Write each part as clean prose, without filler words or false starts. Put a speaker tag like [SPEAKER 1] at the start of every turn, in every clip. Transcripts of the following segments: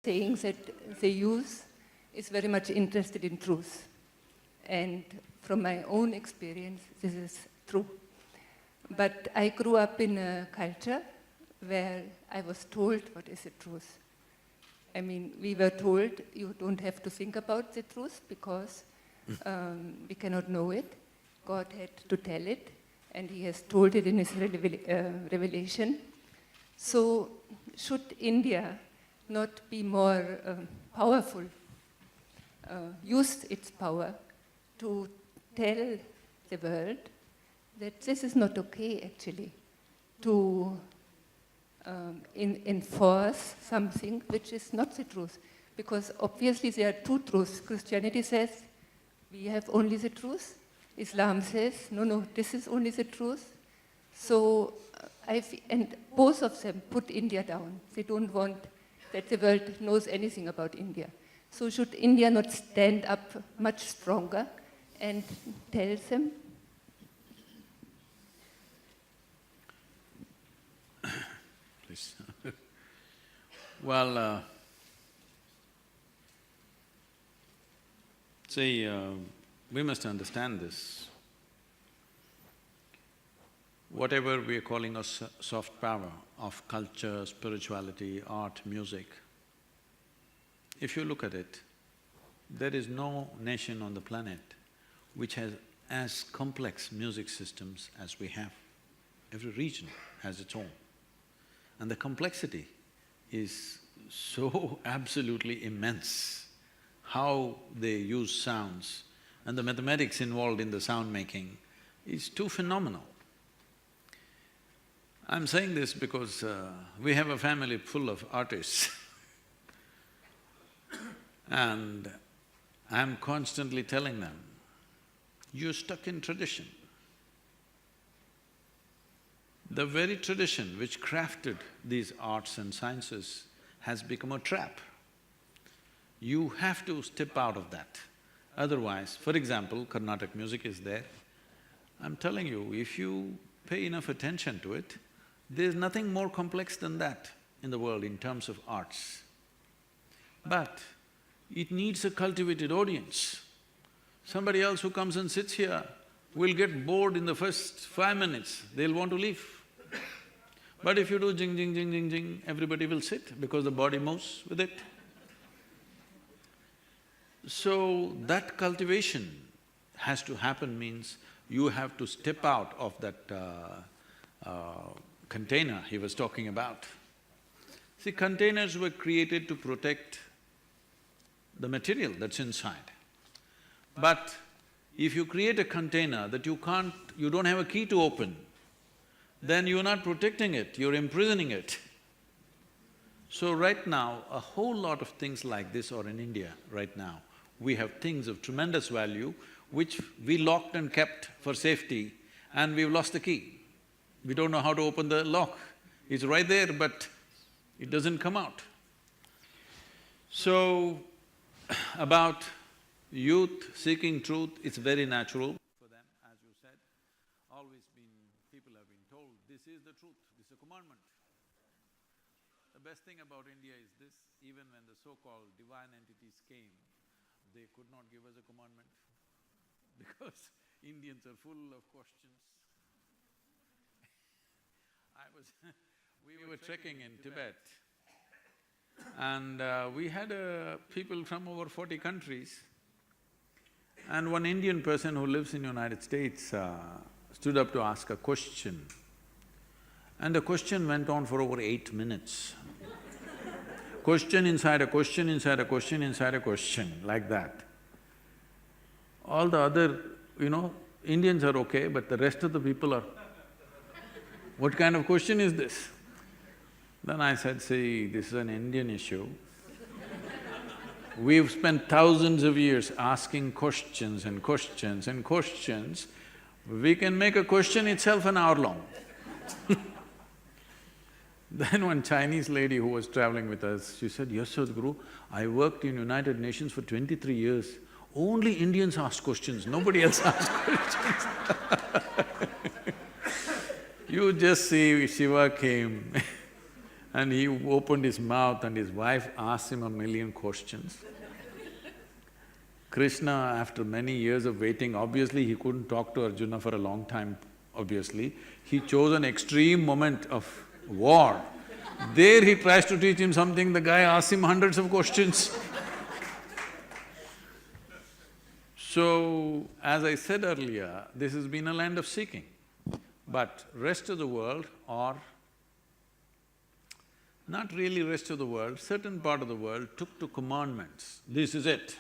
[SPEAKER 1] sayings that they use is very much interested in truth. And from my own experience, this is true. But I grew up in a culture where I was told what is the truth. I mean, we were told you don't have to think about the truth because we cannot know it. God had to tell it, and he has told it in his revelation. So should India not be more powerful, use its power to tell the world that this is not okay, actually, to enforce something which is not the truth? Because obviously there are two truths. Christianity says we have only the truth. Islam says, no, this is only the truth. So, and both of them put India down. They don't want that the world knows anything about India. So should India not stand up much stronger and tell them?
[SPEAKER 2] Please. Well, see, we must understand this. Whatever we are calling a soft power of culture, spirituality, art, music, if you look at it, there is no nation on the planet which has as complex music systems as we have. Every region has its own. And the complexity is so absolutely immense, how they use sounds and the mathematics involved in the sound making is too phenomenal. I'm saying this because we have a family full of artists and I'm constantly telling them, you're stuck in tradition. The very tradition which crafted these arts and sciences has become a trap. You have to step out of that. Otherwise, for example, Carnatic music is there. I'm telling you, if you pay enough attention to it, there's nothing more complex than that in the world in terms of arts. But it needs a cultivated audience. Somebody else who comes and sits here will get bored in the first 5 minutes, they'll want to leave. But if you do jing, jing, jing, jing, jing, everybody will sit because the body moves with it. So that cultivation has to happen means you have to step out of that container he was talking about. See, containers were created to protect the material that's inside. But if you create a container that you don't have a key to open, then you're not protecting it, you're imprisoning it. So right now, a whole lot of things like this are in India right now. We have things of tremendous value which we locked and kept for safety and we've lost the key. We don't know how to open the lock. It's right there, but it doesn't come out. So, about youth seeking truth, it's very natural for them, as you said. People have been told, this is the truth, this is a commandment. The best thing about India is this, even when the so-called divine entities came, they could not give us a commandment because Indians are full of questions. We were trekking in Tibet and we had people from over 40 countries and one Indian person who lives in United States stood up to ask a question and the question went on for over 8 minutes. Question inside a question, inside a question, inside a question, like that. All the other, Indians are okay, but the rest of the people are, what kind of question is this? Then I said, see, this is an Indian issue. We've spent thousands of years asking questions and questions and questions. We can make a question itself an hour long. Then one Chinese lady who was traveling with us, she said, yes, Sadhguru, I worked in United Nations for 23 years. Only Indians ask questions, nobody else asks questions. You just see, Shiva came And he opened his mouth and his wife asked him a million questions. Krishna, after many years of waiting, obviously he couldn't talk to Arjuna for a long time, obviously. He chose an extreme moment of war. There he tries to teach him something, the guy asks him hundreds of questions. So, as I said earlier, this has been a land of seeking. But rest of the world, or not really rest of the world, certain part of the world took to commandments. This is it.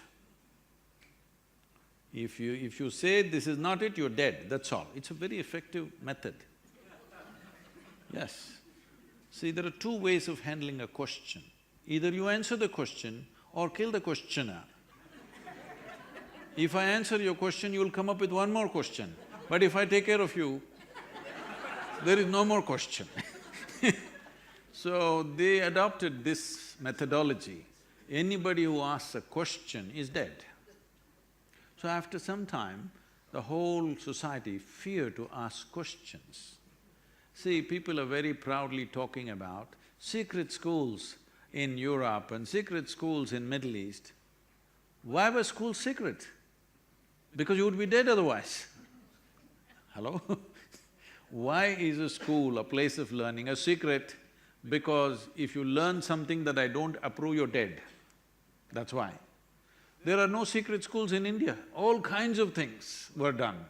[SPEAKER 2] If you say this is not it, you're dead, that's all. It's a very effective method. Yes. See, there are two ways of handling a question. Either you answer the question or kill the questioner. If I answer your question, you'll come up with one more question. But if I take care of you, there is no more question. So they adopted this methodology. Anybody who asks a question is dead. So after some time, the whole society feared to ask questions. See, people are very proudly talking about secret schools in Europe and secret schools in Middle East. Why were schools secret? Because you would be dead otherwise. Hello? Why is a school, a place of learning, a secret? Because if you learn something that I don't approve, you're dead. That's why. There are no secret schools in India. All kinds of things were done.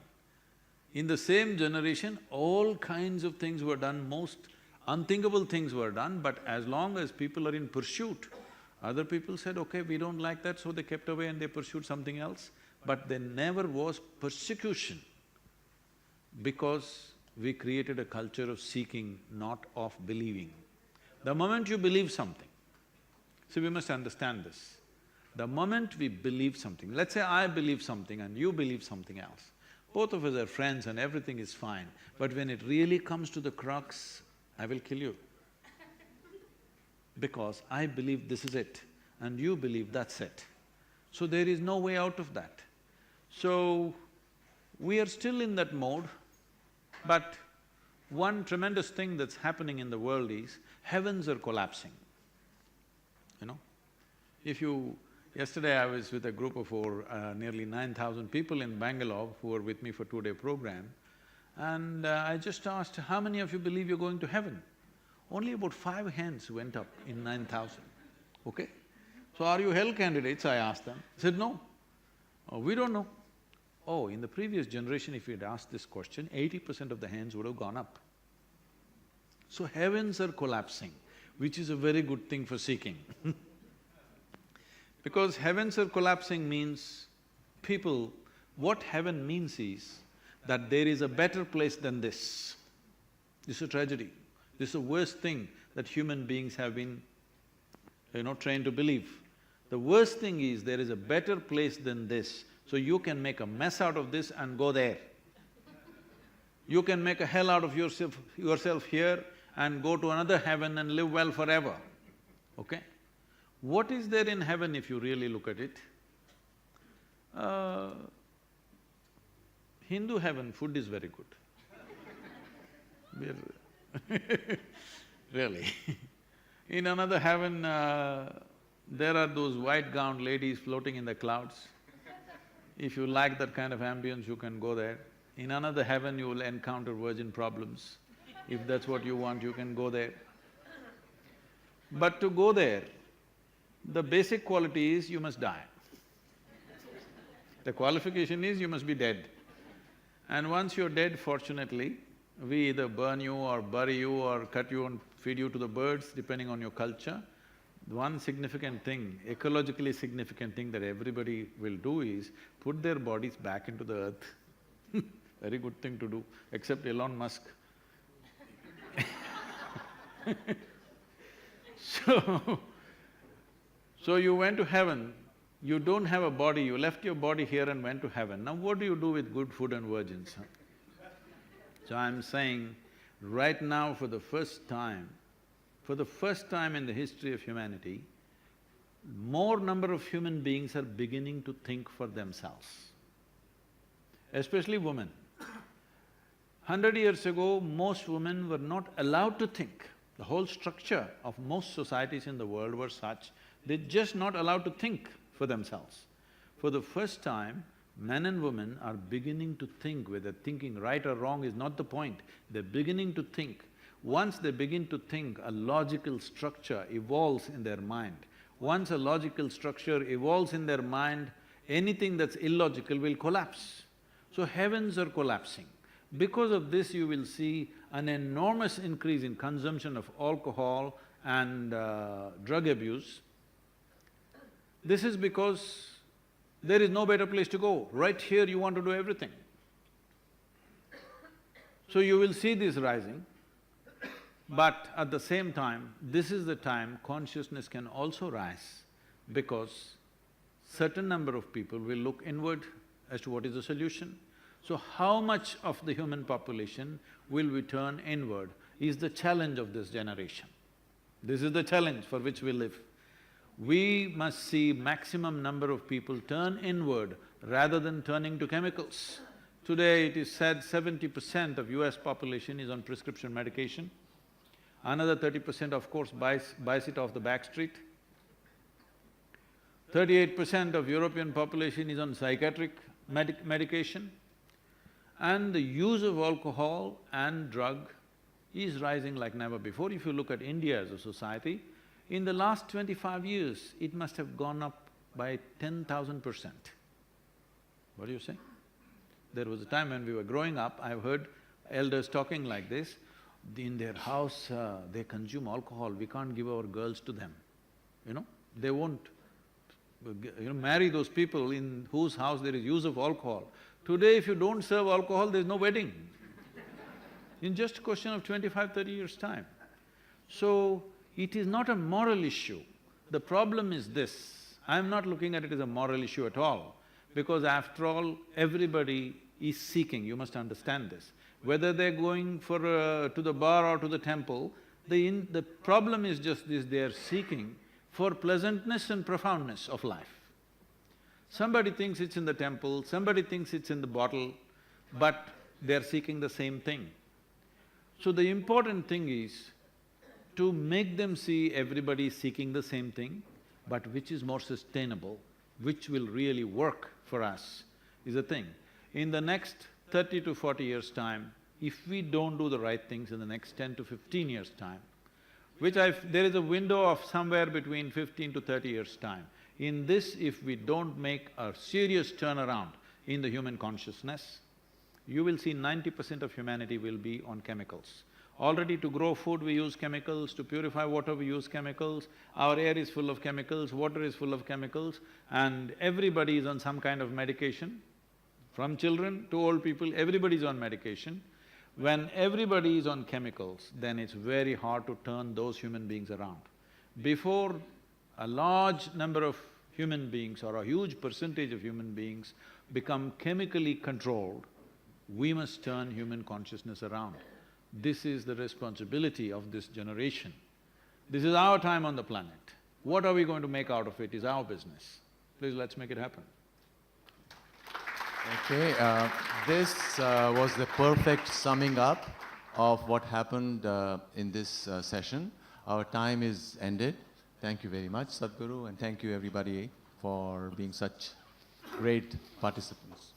[SPEAKER 2] In the same generation, all kinds of things were done, most unthinkable things were done, but as long as people are in pursuit, other people said, okay, we don't like that, so they kept away and they pursued something else. But there never was persecution because we created a culture of seeking, not of believing. The moment you believe something, see, we must understand this. The moment we believe something, let's say I believe something and you believe something else, both of us are friends and everything is fine, but when it really comes to the crux, I will kill you. Because I believe this is it and you believe that's it. So there is no way out of that. So, we are still in that mode, but one tremendous thing that's happening in the world is heavens are collapsing, you know. Yesterday I was with a group of nearly 9,000 people in Bangalore who were with me for 2-day program, and I just asked, how many of you believe you're going to heaven? Only about 5 hands went up in 9,000, okay? So, are you hell candidates, I asked them. They said, no. Oh, we don't know. Oh, in the previous generation, if you'd asked this question, 80% of the hands would have gone up. So heavens are collapsing, which is a very good thing for seeking. Because heavens are collapsing means people… what heaven means is that there is a better place than this. This is a tragedy. This is the worst thing that human beings have been, trained to believe. The worst thing is there is a better place than this. So you can make a mess out of this and go there. You can make a hell out of yourself here and go to another heaven and live well forever, okay? What is there in heaven if you really look at it? Hindu heaven, food is very good. Really. In another heaven, there are those white-gowned ladies floating in the clouds. If you like that kind of ambience, you can go there. In another heaven, you will encounter virgin problems. If that's what you want, you can go there. But to go there, the basic quality is you must die. The qualification is you must be dead. And once you're dead, fortunately, we either burn you or bury you or cut you and feed you to the birds, depending on your culture. One significant thing, ecologically significant thing that everybody will do is put their bodies back into the earth. Very good thing to do, except Elon Musk. So you went to heaven, you don't have a body, you left your body here and went to heaven. Now what do you do with good food and virgins? So I'm saying, right now for the first time in the history of humanity, more number of human beings are beginning to think for themselves, especially women. 100 years ago, most women were not allowed to think The whole structure of most societies in the world were such, they're just not allowed to think for themselves. For the first time, men and women are beginning to think. Whether thinking right or wrong is not the point, they're beginning to think. Once they begin to think, a logical structure evolves in their mind. Once a logical structure evolves in their mind, anything that's illogical will collapse. So heavens are collapsing. Because of this, you will see an enormous increase in consumption of alcohol and drug abuse. This is because there is no better place to go. Right here you want to do everything. So you will see this rising, but at the same time, this is the time consciousness can also rise, because certain number of people will look inward as to what is the solution. So how much of the human population will we turn inward is the challenge of this generation. This is the challenge for which we live. We must see maximum number of people turn inward rather than turning to chemicals. Today it is said 70% of US population is on prescription medication. Another 30% of course buys it off the back street. 38% of European population is on psychiatric medication. And the use of alcohol and drug is rising like never before. If you look at India as a society, in the last 25 years, it must have gone up by 10,000%. What do you say? There was a time when we were growing up, I've heard elders talking like this, in their house, they consume alcohol, we can't give our girls to them, they won't marry those people in whose house there is use of alcohol. Today, if you don't serve alcohol, there's no wedding. In just a question of 25, 30 years' time. So, it is not a moral issue. The problem is this, I'm not looking at it as a moral issue at all, because after all, everybody is seeking, you must understand this. Whether they're going to the bar or to the temple, the problem is just this, they are seeking for pleasantness and profoundness of life. Somebody thinks it's in the temple, somebody thinks it's in the bottle, but they're seeking the same thing. So the important thing is to make them see everybody is seeking the same thing, but which is more sustainable, which will really work for us, is the thing. In the next 30 to 40 years' time, if we don't do the right things in the next 10 to 15 years' time, there is a window of somewhere between 15 to 30 years' time. In this, if we don't make a serious turnaround in the human consciousness, you will see 90% of humanity will be on chemicals. Already to grow food we use chemicals, to purify water we use chemicals, our air is full of chemicals, water is full of chemicals, and everybody is on some kind of medication. From children to old people, everybody is on medication. When everybody is on chemicals, then it's very hard to turn those human beings around. Before a large number of human beings or a huge percentage of human beings become chemically controlled, we must turn human consciousness around. This is the responsibility of this generation. This is our time on the planet. What are we going to make out of it is our business. Please, let's make it happen.
[SPEAKER 3] Okay, this was the perfect summing up of what happened in this session. Our time is ended. Thank you very much, Sadhguru, and thank you everybody for being such great participants.